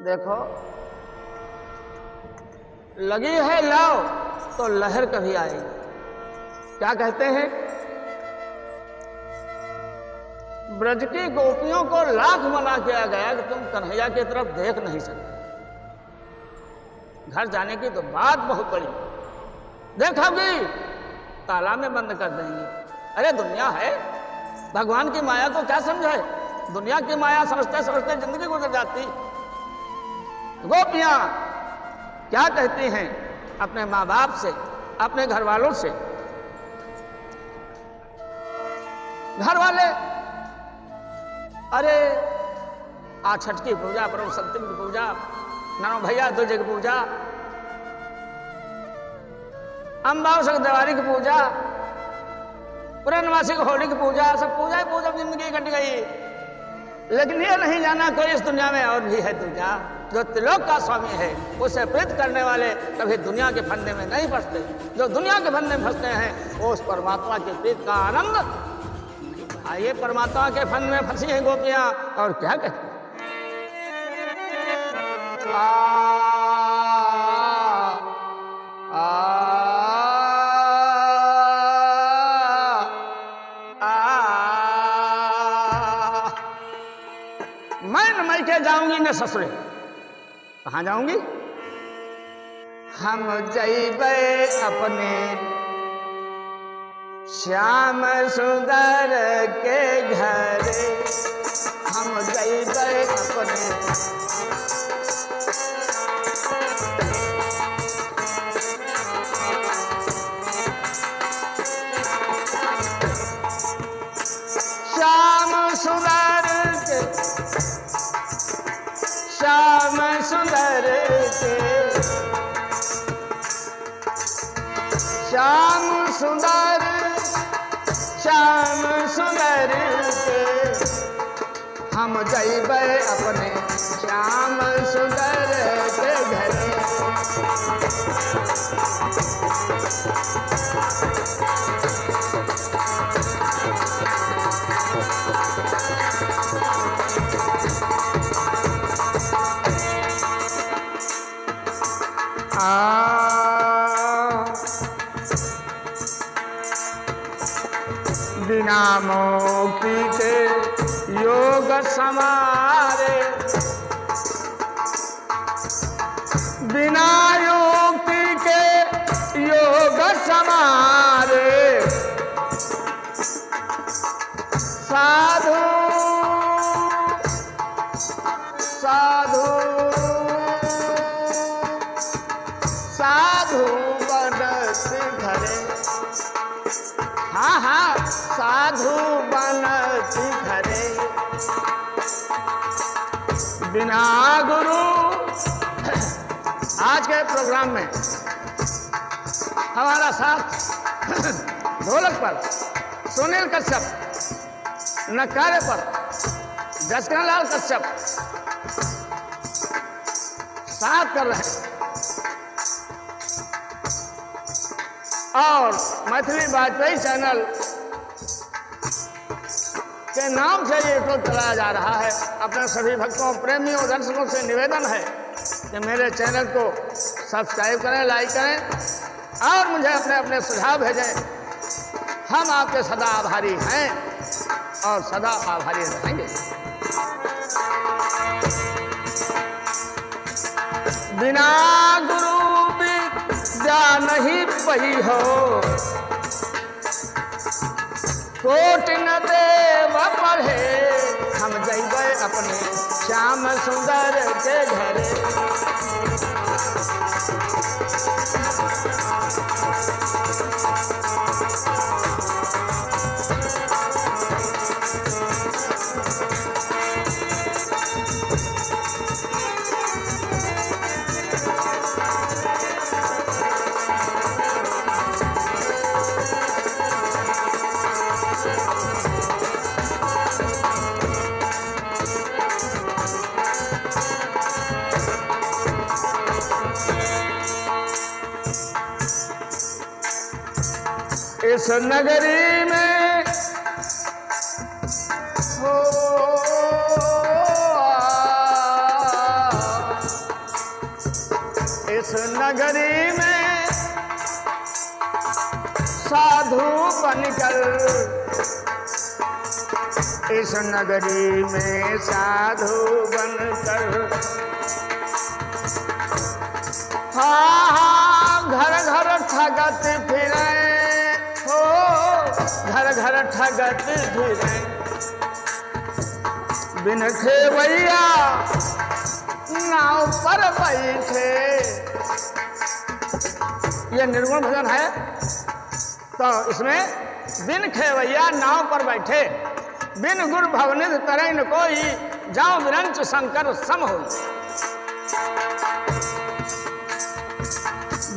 देखो, लगी है लाओ तो लहर कभी आएगी। क्या कहते हैं, ब्रज की गोपियों को लाख मना किया गया कि तुम कन्हैया की तरफ देख नहीं सकते। घर जाने की तो बात बहुत बड़ी, देखोगी ताला में बंद कर देंगे। अरे दुनिया है, भगवान की माया को क्या समझे, दुनिया की माया समझते समझते जिंदगी गुजर जाती। गोपियां क्या कहती हैं अपने माँ बाप से, अपने घर वालों से। घर वाले, अरे आज छठ की पूजा, परम सप्तमी की पूजा, नौ भैया दूज की पूजा, अमावस्या दिवाली की पूजा, पूर्णमासी की होली की पूजा, सब पूजा ही पूजा जिंदगी कट गई। लेकिन ये नहीं जाना कोई इस दुनिया में और भी है दूजा, जो त्रिलोक का स्वामी है। उसे प्रीत करने वाले कभी दुनिया के फंदे में नहीं फंसते। जो दुनिया के फंदे में फंसते हैं वो उस परमात्मा की प्रीत का आनंद। आइए, परमात्मा के फंद में फंसी हैं गोपियां, और क्या कहते हैं, मैं न मई के जाऊंगी न ससुरे। कहाँ जाऊंगी, हम जइबे अपने श्याम सुंदर के घर, हम जइबे अपने श्याम सुंदर के, श्याम सुंदर के, श्याम सुंदर, श्याम सुंदर के, हम जइबे अपने श्याम सुंदर के घर। बिना मोक्ति के योग समारे, बिना युक्ति के योग समारे, साधु साधु साधु बनत घरे। हाँ हाँ, साधु बनत घरे, बिना गुरु। आज के प्रोग्राम में हमारा साथ ढोलक पर सुनील कश्यप, नकारे पर जसकरलाल कश्यप साथ कर रहे हैं, और मैथिली वाजपेयी चैनल के नाम से ये यूट्यूब चलाया जा रहा है। अपने सभी भक्तों, प्रेमियों, दर्शकों से निवेदन है कि मेरे चैनल को सब्सक्राइब करें, लाइक करें और मुझे अपने अपने सुझाव भेजें। हम आपके सदा आभारी हैं और सदा आभारी रहेंगे। बिना गुरु विद्या नहीं पई हो, कोटि न देव पढ़े, हम जइबे अपने श्याम सुंदर के घरे। इस नगरी में हो इस नगरी में साधु बनकर, इस नगरी में साधु बनकर, हाँ घर घर ठगत फिरे हो, घर घर ठगत फिरे, बिन खेवैया नाव पर बैठे। ये निर्गुण भजन है, तो इसमें बिन खेवैया नाव पर बैठे, बिन गुर भवनिध तरैन कोई, जाओ विरंच शंकर सम होई।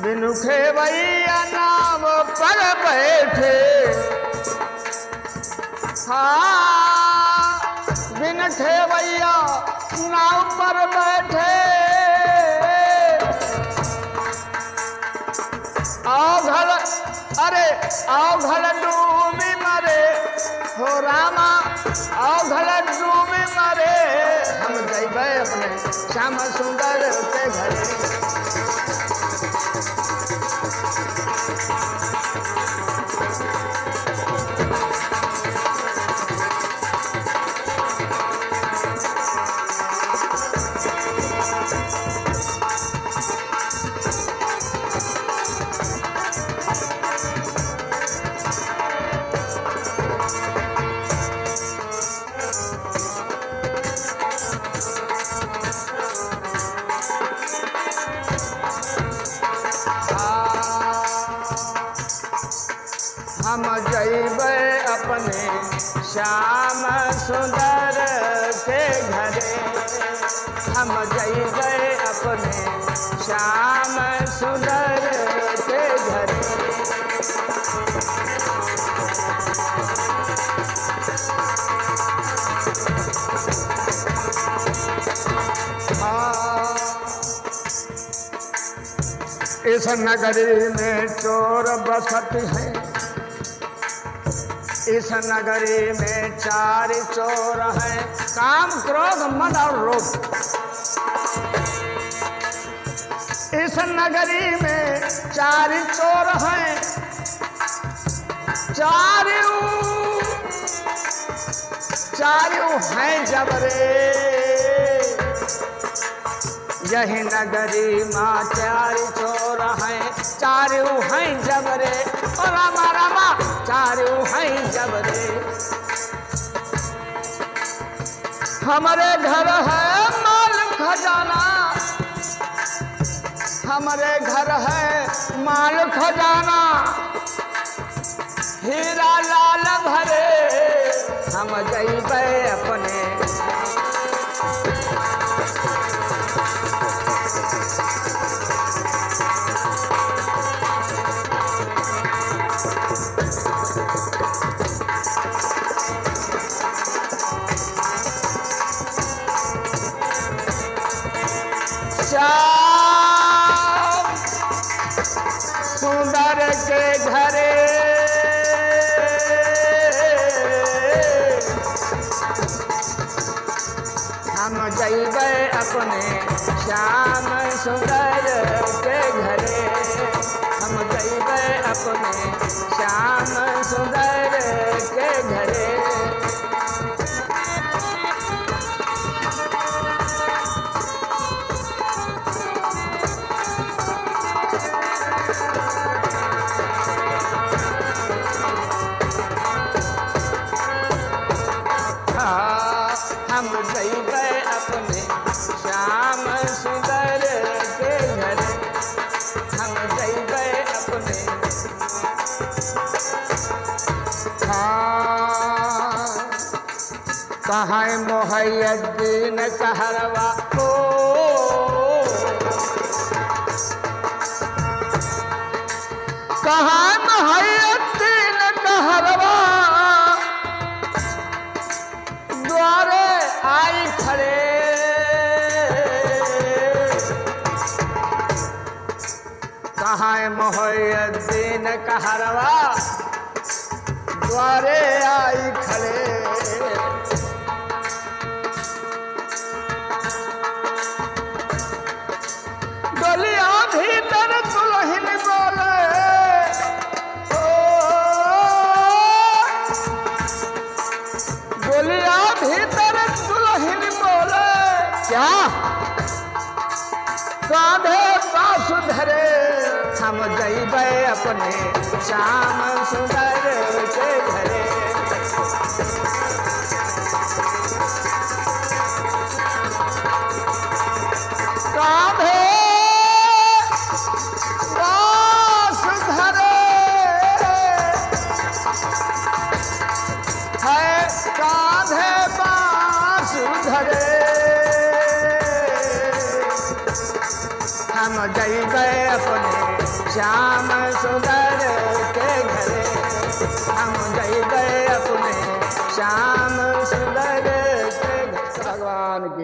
बिनु खेवैया नाव पर बैठे, हाँ बिन खेवैया नाव पर बैठे, आओ घर अरे आओ घर डूबी मरे हो रामा, आओ घर डूबी मरे, हम जइबै अपने श्याम सुंदर के घरे। हम जइबै अपने श्याम सुंदर के घरे, हम जइबै अपने श्याम सुंदर के घरे। इस नगरी में चोर बसत है, इस नगरी में 4 चोर हैं, काम क्रोध मद और रोग। इस नगरी में 4 चोर हैं, चारों हैं जबरे, यही नगरी माँ 4 चोर हैं, चारों हैं जबरे, और रामा रामा चारों हैं जबरे। हमारे घर है माल खजाना, हमारे घर है माल खजाना, हीरा लाल भरे, हम जइबै अपने श्याम सुंदर के घरे। हम जइबै अपने श्याम सुंदर के घरे, हम जइबै अपने श्याम सुंदर के घरे। हम जइबै अपने श्याम सुंदर के घरे, हम जइबै अपने कहाँ मोहय्यद्दीन कहरवा को, कहाँ मोहय्यद्दीन कहरवा, द्वारे आई खड़े, कहाँ मोहय्यद्दीन कहरवा, द्वारे आई खड़े। डोलिया भी क्या कांधे बासुधरे हम जइबे अपने श्याम सुंदर के घरे। कांधे बासुधरे है कांधे बासुधरे हम जइबे अपने श्याम सुंदर के घरे। हम जइबे अपने श्याम सुंदर के घरे। भगवान की